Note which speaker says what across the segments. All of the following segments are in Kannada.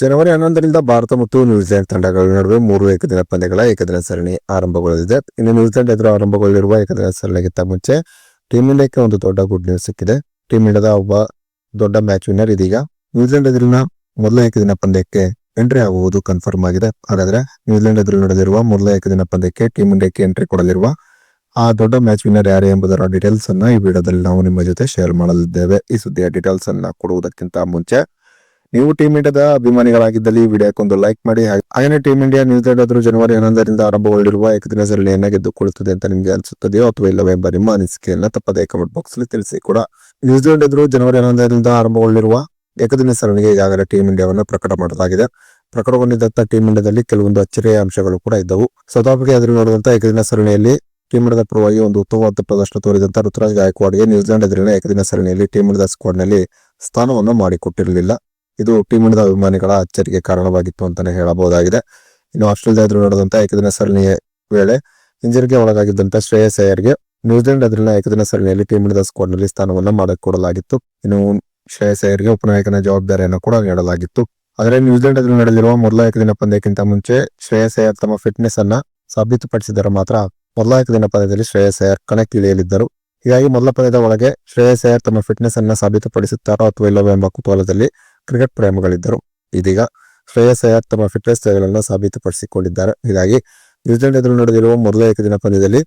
Speaker 1: ಜನವರಿ 11ರಿಂದ ಭಾರತ ಮತ್ತು ನ್ಯೂಜಿಲೆಂಡ್ ತಂಡಗಳ ನಡುವೆ 3 ಏಕದಿನ ಪಂದ್ಯಗಳ ಏಕದಿನ ಸರಣಿ ಆರಂಭಗೊಳ್ಳಲಿದೆ. ಇನ್ನು ನ್ಯೂಜಿಲೆಂಡ್ ಎದುರು ಆರಂಭಗೊಳ್ಳಿರುವ ಏಕದಿನ ಸರಣಿಗಿಂತ ಮುಂಚೆ ಟೀಮ್ ಇಂಡಿಯಾಕ್ಕೆ ಒಂದು ದೊಡ್ಡ ಗುಡ್ ನ್ಯೂಸ್ ಸಿಕ್ಕಿದೆ. ಟೀಮ್ ಇಂಡಿಯಾದ ಒಬ್ಬ ದೊಡ್ಡ ಮ್ಯಾಚ್ ವಿನ್ನರ್ ಇದೀಗ ನ್ಯೂಜಿಲೆಂಡ್ ಎದುರಿನ ಮೊದಲ ಏಕದಿನ ಪಂದ್ಯಕ್ಕೆ ಎಂಟ್ರಿ ಆಗುವುದು ಕನ್ಫರ್ಮ್ ಆಗಿದೆ. ಹಾಗಾದ್ರೆ ನ್ಯೂಜಿಲೆಂಡ್ ಎದುರು ನಡೆದಿರುವ ಮೊದಲ ಏಕದಿನ ಪಂದ್ಯಕ್ಕೆ ಟೀಮ್ ಇಂಡಿಯಾಕ್ಕೆ ಎಂಟ್ರಿ ಕೊಡಲಿರುವ ಆ ದೊಡ್ಡ ಮ್ಯಾಚ್ ವಿನ್ನರ್ ಯಾರು ಎಂಬುದರ ಡೀಟೇಲ್ಸ್ ಅನ್ನ ಈ ವಿಡಿಯೋದಲ್ಲಿ ನಾವು ನಿಮ್ಮ ಜೊತೆ ಶೇರ್ ಮಾಡಲಿದ್ದೇವೆ. ಈ ಸುದ್ದಿಯ ಡೀಟೇಲ್ಸ್ ಅನ್ನ ಕೊಡುವುದಕ್ಕಿಂತ ಮುಂಚೆ ನೀವು ಟೀಮ್ ಇಂಡಿಯಾದ ಅಭಿಮಾನಿಗಳಾಗಿದ್ದಲ್ಲಿ ಈ ವಿಡಿಯೋಕ್ಕೊಂದು ಲೈಕ್ ಮಾಡಿ. ಹಾಗೆ ಟೀಮ್ ಇಂಡಿಯಾ ನ್ಯೂಜಿಲೆಂಡ್ ಎದುರು ಜನವರಿ 11ರಿಂದ ಆರಂಭಗೊಳ್ಳಿರುವ ಏಕದಿನ ಸರಣಿಯನ್ನ ಗೆದ್ದುಕೊಳ್ಳುತ್ತದೆ ಅಂತ ನಿಮ್ಗೆ ಅನಿಸುತ್ತದೆಯೋ ಅಥವಾ ಇಲ್ಲವೋ ಎಂಬ ನಿಮ್ಮ ಅನಿಸಿಕೆಯನ್ನ ತಪ್ಪದೇ ಕಮೆಂಟ್ ಬಾಕ್ಸ್ ಅಲ್ಲಿ ತಿಳಿಸಿ ಕೂಡ. ನ್ಯೂಜಿಲೆಂಡ್ ಎದುರು ಜನವರಿ 11ರಿಂದ ಆರಂಭಗೊಳ್ಳಿರುವ ಏಕದಿನ ಸರಣಿಗೆ ಈಗಾಗಲೇ ಟೀಮ್ ಇಂಡಿಯಾವನ್ನು ಪ್ರಕಟ ಮಾಡಲಾಗಿದೆ. ಪ್ರಕಟಗೊಂಡಿದ್ದಂತ ಟೀಮ್ ಇಂಡಿಯಾದಲ್ಲಿ ಕೆಲವೊಂದು ಅಚ್ಚರಿಯ ಅಂಶಗಳು ಕೂಡ ಇದ್ದವು. ಸೌತ್ ಆಫ್ರಿಕಾ ಎದುರು ನಡೆದಂತ ಏಕದಿನ ಸರಣಿಯಲ್ಲಿ ಟೀಮ್ ಇಂಡಿಯಾದ ಪರವಾಗಿ ಒಂದು ಉತ್ತಮವಾದ ಪ್ರದರ್ಶನ ತೋರಿದಂತ ಋತುರಾಜ್ ಗಾಯಕ್ವಾಡ್ಗೆ ನ್ಯೂಜಿಲೆಂಡ್ ಎದುರಿನ ಏಕದಿನ ಸರಣಿಯಲ್ಲಿ ಟೀಮ್ ಇಂಡಿಯಾದ ಸ್ಕ್ವಾಡ್ ನಲ್ಲಿ ಸ್ಥಾನವನ್ನು ಮಾಡಿಕೊಟ್ಟಿರಲಿಲ್ಲ. ಇದು ಟೀಮ್ ಇಂಡಿಯಾದ ಅಭಿಮಾನಿಗಳ ಅಚ್ಚರಿಗೆ ಕಾರಣವಾಗಿತ್ತು ಅಂತಾನೆ ಹೇಳಬಹುದಾಗಿದೆ. ಇನ್ನು ಆಸ್ಟ್ರೇಲಿಯಾ ಎದುರು ನಡೆದಂತ ಏಕದಿನ ಸರಣಿಯ ವೇಳೆ ಇಂಜರಿಗೆ ಒಳಗಾಗಿದ್ದಂತ ಶ್ರೇಯಸ್ ಅಯ್ಯರ್ಗೆ ನ್ಯೂಜಿಲೆಂಡ್ ಎದುರಿನ ಏಕದಿನ ಸರಣಿಯಲ್ಲಿ ಟೀಮ್ ಇಂಡಿಯಾದ ಸ್ಕ್ವಾಡ್ ನಲ್ಲಿ ಸ್ಥಾನವನ್ನು ಮಾಡಿಕೊಡಲಾಗಿತ್ತು. ಇನ್ನು ಶ್ರೇಯಸ್ ಅಯ್ಯರ್ಗೆ ಉಪನಾಯಕನ ಜವಾಬ್ದಾರಿಯನ್ನು ಕೂಡ ನೀಡಲಾಗಿತ್ತು. ಆದರೆ ನ್ಯೂಜಿಲೆಂಡ್ ಎದುರು ನಡೆದಿರುವ ಮೊದಲ ಏಕದಿನ ಪಂದ್ಯಕ್ಕಿಂತ ಮುಂಚೆ ಶ್ರೇಯಸ್ ಅಯ್ಯರ್ ತಮ್ಮ ಫಿಟ್ನೆಸ್ ಅನ್ನ ಸಾಬೀತುಪಡಿಸಿದರೆ ಮಾತ್ರ ಮೊದಲ ಏಕದಿನ ಪಂದ್ಯದಲ್ಲಿ ಶ್ರೇಯಸ್ ಅಯ್ಯರ್ ಕಣಕ್ಕಿಳಿಯಲಿದ್ದರು. ಹೀಗಾಗಿ ಮೊದಲ ಪಂದ್ಯದ ಒಳಗೆ ಶ್ರೇಯಸ್ ಅಯ್ಯರ್ ತಮ್ಮ ಫಿಟ್ನೆಸ್ ಅನ್ನ ಸಾಬೀತುಪಡಿಸುತ್ತಾರೋ ಅಥವಾ ಇಲ್ಲವೋ ಎಂಬ ಕುತೂಹಲದಲ್ಲಿ ಕ್ರಿಕೆಟ್ ಪ್ರೇಮಿಗಳಿದ್ದರು. ಇದೀಗ ಶ್ರೇಯಸ್ ಅಯ್ಯರ್ ತಮ್ಮ ಫಿಟ್ನೆಸ್ ಗಳನ್ನು ಸಾಬೀತುಪಡಿಸಿಕೊಂಡಿದ್ದಾರೆ. ಹೀಗಾಗಿ ನ್ಯೂಜಿಲೆಂಡ್ ಎದುರು ನಡೆದಿರುವ ಮೊದಲ ಏಕದಿನ ಪಂದ್ಯದಲ್ಲಿ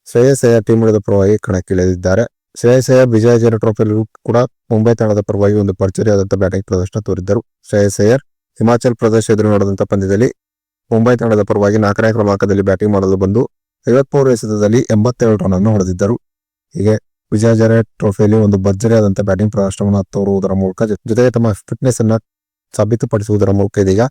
Speaker 1: ಶ್ರೇಯಸ್ ಅಯ್ಯರ್ ಟೀಮ್ ಇಂಡಿಯಾದ ಪರವಾಗಿ ಕಣಕ್ಕಿಳಿದಿದ್ದಾರೆ. ಶ್ರೇಯಸ್ ಅಯ್ಯರ್ ವಿಜಯಜನ ಟ್ರೋಫಿಯಲ್ಲೂ ಕೂಡ ಮುಂಬೈ ತಂಡದ ಪರವಾಗಿ ಒಂದು ಭರ್ಜರಿಯಾದಂತಹ ಬ್ಯಾಟಿಂಗ್ ಪ್ರದರ್ಶನ ತೋರಿದ್ದರು. ಶ್ರೇಯಸ್ ಅಯ್ಯರ್ ಹಿಮಾಚಲ್ ಪ್ರದೇಶ ಎದುರು ನಡೆದಂತಹ ಪಂದ್ಯದಲ್ಲಿ ಮುಂಬೈ ತಂಡದ ಪರವಾಗಿ 4ನೇ ಕ್ರಮಾಂಕದಲ್ಲಿ ಬ್ಯಾಟಿಂಗ್ ಮಾಡಲು ಬಂದು 53 ಎಸೆತದಲ್ಲಿ 87 ರನ್ ಅನ್ನು ಹೊಡೆದಿದ್ದರು. ಹೀಗೆ ವಿಜಯಜನ ಟ್ರೋಫಿಯಲ್ಲಿ ಒಂದು ಭರ್ಜರಿಯಾದಂತ ಬ್ಯಾಟಿಂಗ್ ಪ್ರದರ್ಶನವನ್ನು ತೋರುವುದರ ಮೂಲಕ ಜೊತೆಗೆ ತಮ್ಮ ಫಿಟ್ನೆಸ್ ಅನ್ನ ಸಾಬೀತುಪಡಿಸುವುದರ ಮೂಲಕ ಇದೀಗ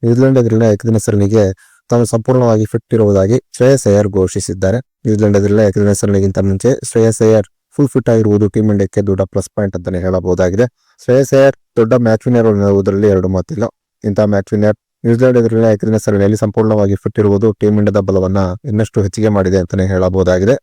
Speaker 1: ನ್ಯೂಜಿಲೆಂಡ್ ಎದುರಿನ ಏಕದಿನ ಸರಣಿಗೆ ತಾವು ಸಂಪೂರ್ಣವಾಗಿ ಫಿಟ್ ಇರುವುದಾಗಿ ಶ್ರೇಯಸ್ ಅಯ್ಯರ್ ಘೋಷಿಸಿದ್ದಾರೆ. ನ್ಯೂಜಿಲೆಂಡ್ ಎದುರಿನ ಏಕದಿನ ಸರಣಿಗಿಂತ ಮುಂಚೆ ಶ್ರೇಯಸ್ ಅಯ್ಯರ್ ಫುಲ್ ಫಿಟ್ ಆಗಿರುವುದು ಟೀಮ್ ಇಂಡಿಯಾಕ್ಕೆ ದೊಡ್ಡ ಪ್ಲಸ್ ಪಾಯಿಂಟ್ ಅಂತಾನೆ ಹೇಳಬಹುದಾಗಿದೆ. ಶ್ರೇಯಸ್ ಅಯ್ಯರ್ ದೊಡ್ಡ ಮ್ಯಾಚ್ ವಿನ್ನರ್ ಎನ್ನುವುದರಲ್ಲಿ ಎರಡು ಮಾತಿಲ್ಲ. ಇಂತಹ ಮ್ಯಾಚ್ ವಿನ್ನರ್ ನ್ಯೂಜಿಲೆಂಡ್ ಎದುರಿನ ಏಕದಿನ ಸರಣಿಯಲ್ಲಿ ಸಂಪೂರ್ಣವಾಗಿ ಫಿಟ್ ಇರುವುದು ಟೀಮ್ ಇಂಡಿಯಾದ ಬಲವನ್ನ ಇನ್ನಷ್ಟು ಹೆಚ್ಚಿಗೆ ಮಾಡಿದೆ ಅಂತಾನೆ ಹೇಳಬಹುದಾಗಿದೆ.